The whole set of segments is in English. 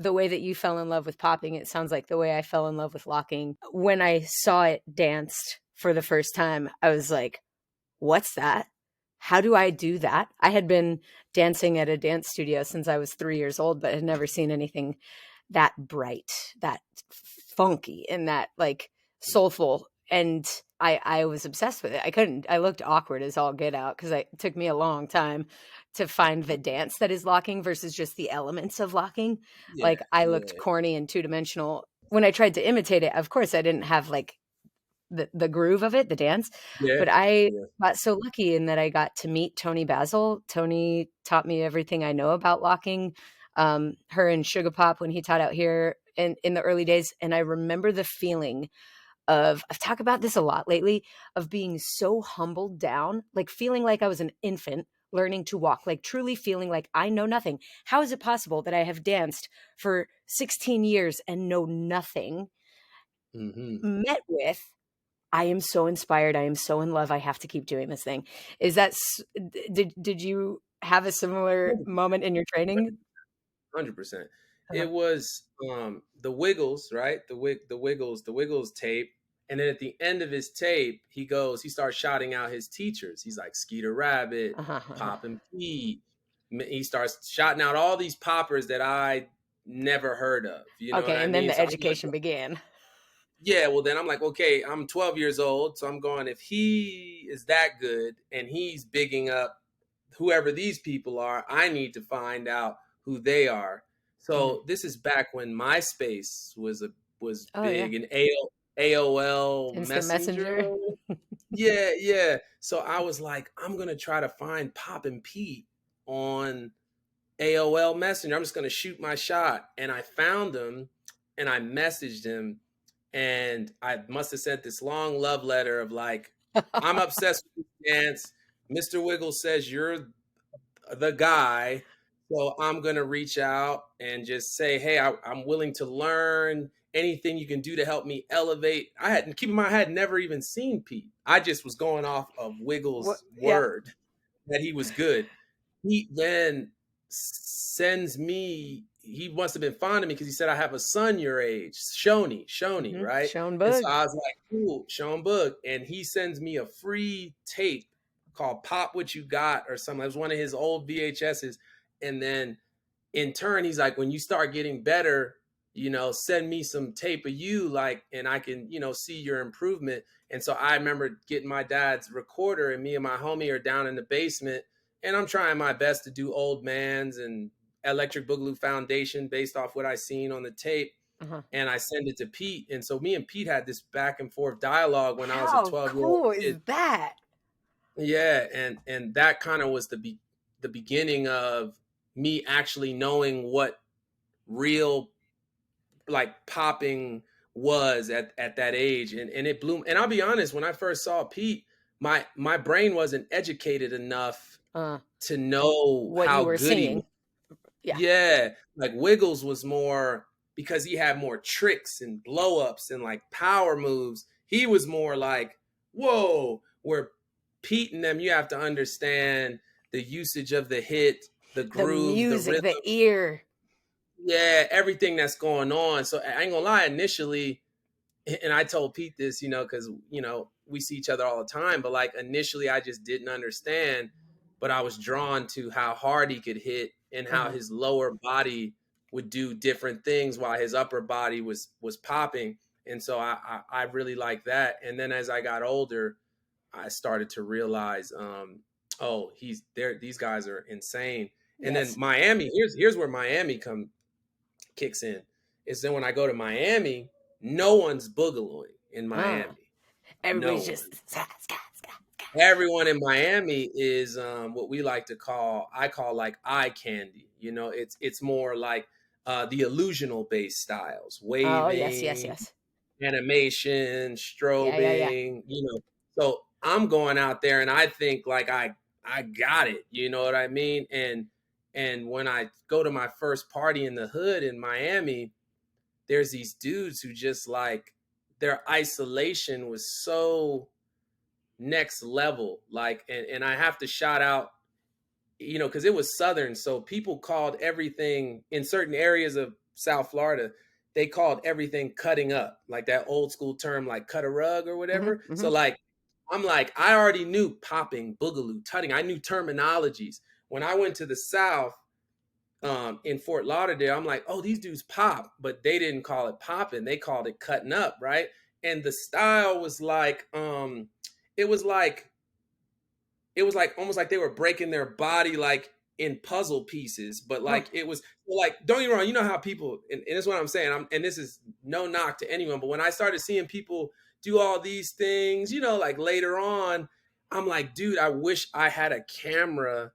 the way that you fell in love with popping, it sounds like the way I fell in love with locking. When I saw it danced for the first time, I was like, what's that? How do I do that? I had been dancing at a dance studio since I was 3 years old, but had never seen anything that bright, that funky, and that like soulful. And I was obsessed with it. I looked awkward as all get out because it took me a long time to find the dance that is locking versus just the elements of locking. Yeah, Like I looked yeah, corny and two-dimensional when I tried to imitate it. Of course, I didn't have like the groove of it, the dance. yeah, But I yeah. got so lucky in that I got to meet Tony Basil. Tony taught me everything I know about locking. Her and Sugar Pop when he taught out here in the early days. And I remember the feeling of, I've talked about this a lot lately, of being so humbled down, like feeling like I was an infant learning to walk, like truly feeling like I know nothing. How is it possible that I have danced for 16 years and know nothing? Hmm. Met with, I am so inspired. I am so in love. I have to keep doing this thing. Is that, did you have a similar moment in your training? 100%. Uh-huh. It was the Wiggles, right? The Wiggles tape. And then at the end of his tape, he starts shouting out his teachers. He's like Skeeter Rabbit, Uh-huh. Uh-huh. Pop and Pete. He starts shouting out all these poppers that I never heard of. You know what Okay. I And then mean? the So I'm like, education began. yeah, well, then I'm like, okay, I'm 12 years old. So I'm going, if he is that good and he's bigging up whoever these people are, I need to find out who they are. Mhm. So this is back when MySpace was Oh, yeah. big and AOL Instant Messenger. messenger. Yeah, yeah. So I was like, I'm gonna try to find Pop and Pete on AOL Messenger. I'm just gonna shoot my shot. And I found him and I messaged him and I must have sent this long love letter of like, I'm obsessed with this dance. Mr. Wiggle says you're the guy. So I'm gonna reach out and just say, hey, I'm willing to learn anything you can do to help me elevate. Keep in mind, I had never even seen Pete. I just was going off of What? Wiggles' Yeah. word that he was good. He then sends me, he must have been fond of me because he said, I have a son your age, Shoney, right? Shown And so bug. I was like, cool, Sean Book. And he sends me a free tape called Pop What You Got or something. It was one of his old VHSs. And then in turn, he's like, when you start getting better, send me some tape of you, like, and I can, see your improvement. And so I remember getting my dad's recorder, and me and my homie are down in the basement, and I'm trying my best to do Old Man's and Electric Boogaloo Foundation based off what I seen on the tape. Uh-huh. And I send it to Pete. And so me and Pete had this back and forth dialogue when I was a How 12-year-old cool kid. is that? Yeah, and that kind of was the beginning of me actually knowing what real like popping was at that age, and it blew. And I'll be honest, when I first saw Pete, my brain wasn't educated enough Uh, to know what you how were good he seeing. was. Yeah. Yeah, like Wiggles was more because he had more tricks and blow ups and like power moves. He was more like, whoa, where Pete and them, you have to understand the usage of the hit, the The groove, the music, rhythm, the ear. yeah, everything that's going on. So I ain't gonna lie, initially, and I told Pete this, because we see each other all the time, but like initially I just didn't understand, but I was drawn to how hard he could hit and how Uh-huh. his lower body would do different things while his upper body was popping. And so I really like that. And then as I got older, I started to realize, oh, he's there. These guys are insane. And then Yes. Miami, here's where Miami kicks in. Is then when I go to Miami, no one's boogalooing in Uh, Miami. No everybody's one. just ska, ska, ska. Everyone in Miami is what we like to I call like eye candy. It's more like the illusional based styles, Oh, yes, yes, waving, yes. animation, Yeah, yeah, yeah. strobing. So I'm going out there and I think like I got it, you know what I mean? And when I go to my first party in the hood in Miami, there's these dudes who just like their isolation was so next level. Like, and I have to shout out, because it was Southern. So people called everything in certain areas of South Florida, they called everything cutting up, like that old school term, like cut a rug or Hmm. whatever. Hmm. So like, I'm like, I already knew popping, boogaloo, tutting. I knew terminologies. When I went to the South, in Fort Lauderdale, I'm like, oh, these dudes pop, but they didn't call it popping. They called it cutting up, right? And the style was like, it was like it was like almost like they were breaking their body like in puzzle pieces, but Huh. like it was like, don't get me wrong, you know how people, and this is what I'm saying, and this is no knock to anyone, but when I started seeing people do all these things, like later on, I'm like, dude, I wish I had a camera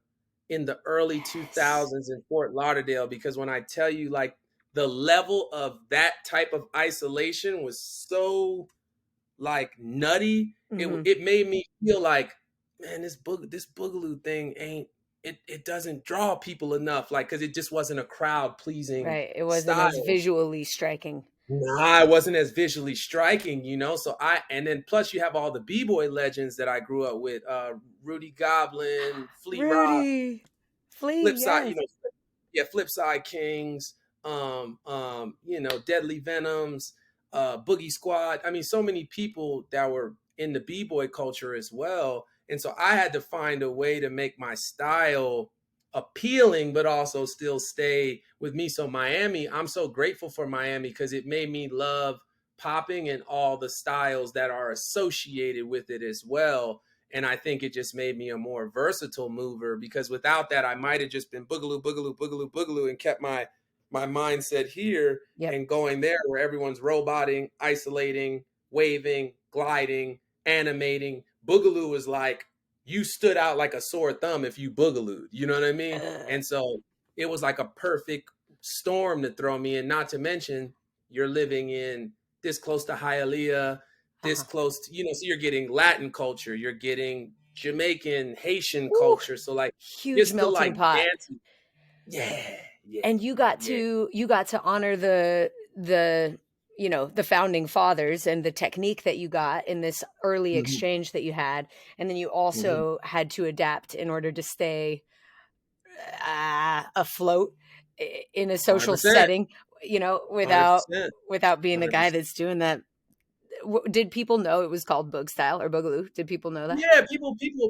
in the early Yes. 2000s in Fort Lauderdale, because when I tell you, like, the level of that type of isolation was so like nutty. It Hmm. it made me feel like, man, this boogaloo thing ain't, it doesn't draw people enough, like, because it just wasn't a crowd pleasing Right. It wasn't as style. visually striking. Nah, it wasn't as visually striking, So and then plus you have all the b-boy legends that I grew up with, Rudy Goblin, Flea Rock, Rudy. Flea, Flipside, yes. yeah, Flipside Kings, Deadly Venoms, Boogie Squad. I mean, so many people that were in the b-boy culture as well. And so I had to find a way to make my style appealing, but also still stay with me. So Miami, I'm so grateful for Miami because it made me love popping and all the styles that are associated with it as well. And I think it just made me a more versatile mover, because without that, I might have just been boogaloo, boogaloo, boogaloo, boogaloo, and kept my mindset here Yep. and going there where everyone's roboting, isolating, waving, gliding, animating. Boogaloo is like you stood out like a sore thumb if you boogalooed. You know what I mean? Uh, And so it was like a perfect storm to throw me in. Not to mention, you're living in this close to Hialeah, this uh-huh. close to, so you're getting Latin culture, you're getting Jamaican, Haitian Ooh, culture. So like you're huge still melting like pot. dancing. Yeah, yeah, And yeah. you got to honor the the founding fathers and the technique that you got in this early Mm-hmm, exchange that you had, and then you mm-hmm. also had to adapt in order to stay afloat in a social 100%, setting, without 100%, being the guy 100%. that's doing that. Did people know it was called Boog style or Boogaloo? Did people know that? Yeah,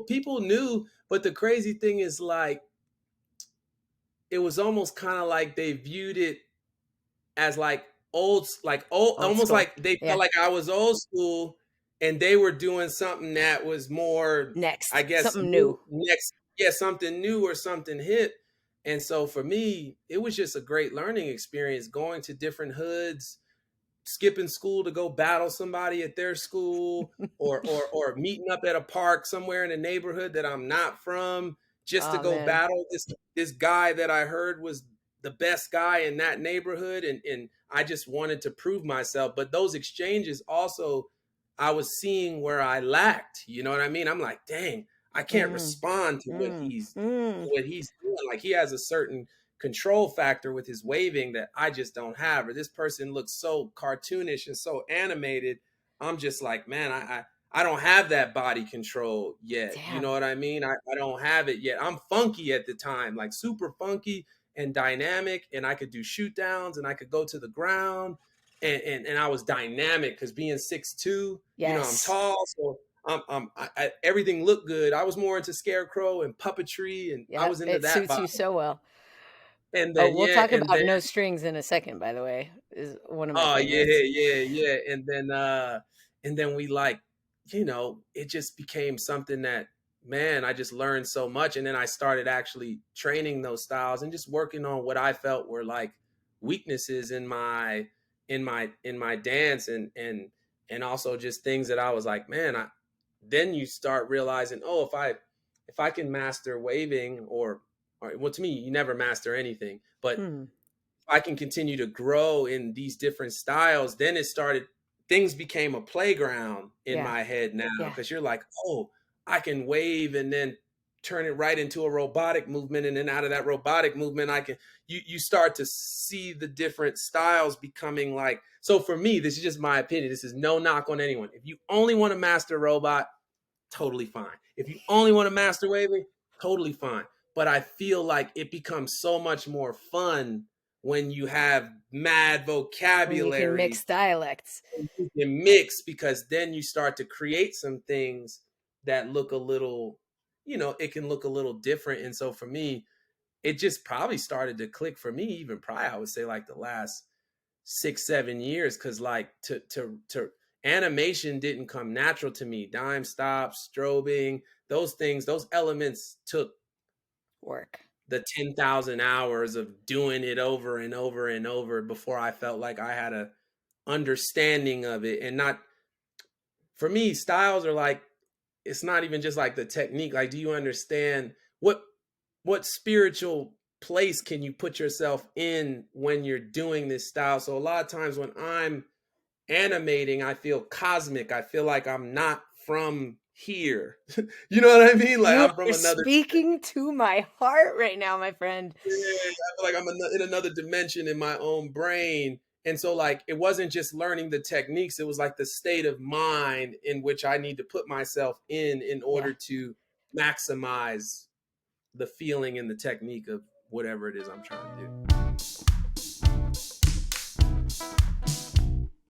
people knew, but the crazy thing is, like, it was almost kind of like they viewed it as like old, Old almost school. like they felt Yeah. like I was old school, and they were doing something that was more, I Next. guess, Something new, new. next, yeah, something new or something hip. And so for me, it was just a great learning experience going to different hoods, skipping school to go battle somebody at their school, or meeting up at a park somewhere in a neighborhood that I'm not from, just to Oh go man. battle this guy that I heard was the best guy in that neighborhood, and I just wanted to prove myself. But those exchanges also, I was seeing where I lacked, you know what I mean? I'm like, dang, I can't Mm, respond to mm, mm. what he's doing. Like, he has a certain control factor with his waving that I just don't have. Or this person looks so cartoonish and so animated. I'm just like, man, I don't have that body control yet. You know Damn. what I mean? I don't have it yet. I'm funky at the time, like super funky and dynamic, and I could do shoot downs and I could go to the ground. And I was dynamic because being 6'2", I'm Yes. tall. So everything looked good. I was more into scarecrow and puppetry, and I Yeah, was into it that suits vibe. you so well. And Oh, then we'll yeah, talk and about then No Strings in a second, by the way, is one of my oh yeah, favorites. yeah, yeah. And then we, like, it just became something that, man, I just learned so much. And then I started actually training those styles and just working on what I felt were like weaknesses in my dance, and also just things that I was like, man, then you start realizing, oh, if I can master waving, or well, to me, you never master anything, but Hmm. I can continue to grow in these different styles, then things became a playground in Yeah. my head now, Yeah. because you're like, oh, I can wave and then turn it right into a robotic movement. And then out of that robotic movement, you start to see the different styles becoming like, so for me, this is just my opinion. This is no knock on anyone. If you only want to master robot, totally fine. If you only want to master waving, totally fine. But I feel like it becomes so much more fun when you have mad When you can vocabulary, mix dialects. you can mix, because then you start to create some things that look a little, it can look a little different. And so for me, it just probably started to click for me even prior, I would say, like the last 6 7 years, because like to animation didn't come natural to me. Dime stops, strobing, those things, those elements took Work. the 10,000 hours of doing it over and over and over before I felt like I had a understanding of it. And not, for me, styles are like, it's not even just like the technique. Like, do you understand what spiritual place can you put yourself in when you're doing this style? So a lot of times when I'm animating, I feel cosmic. I feel like I'm not from here. You know what I mean? Like You I'm from are another. speaking to my heart right now, my friend. Yeah, I feel like I'm in another dimension in my own brain. And so, like, it wasn't just learning the techniques, it was like the state of mind in which I need to put myself in Yeah. order to maximize the feeling and the technique of whatever it is I'm trying to do.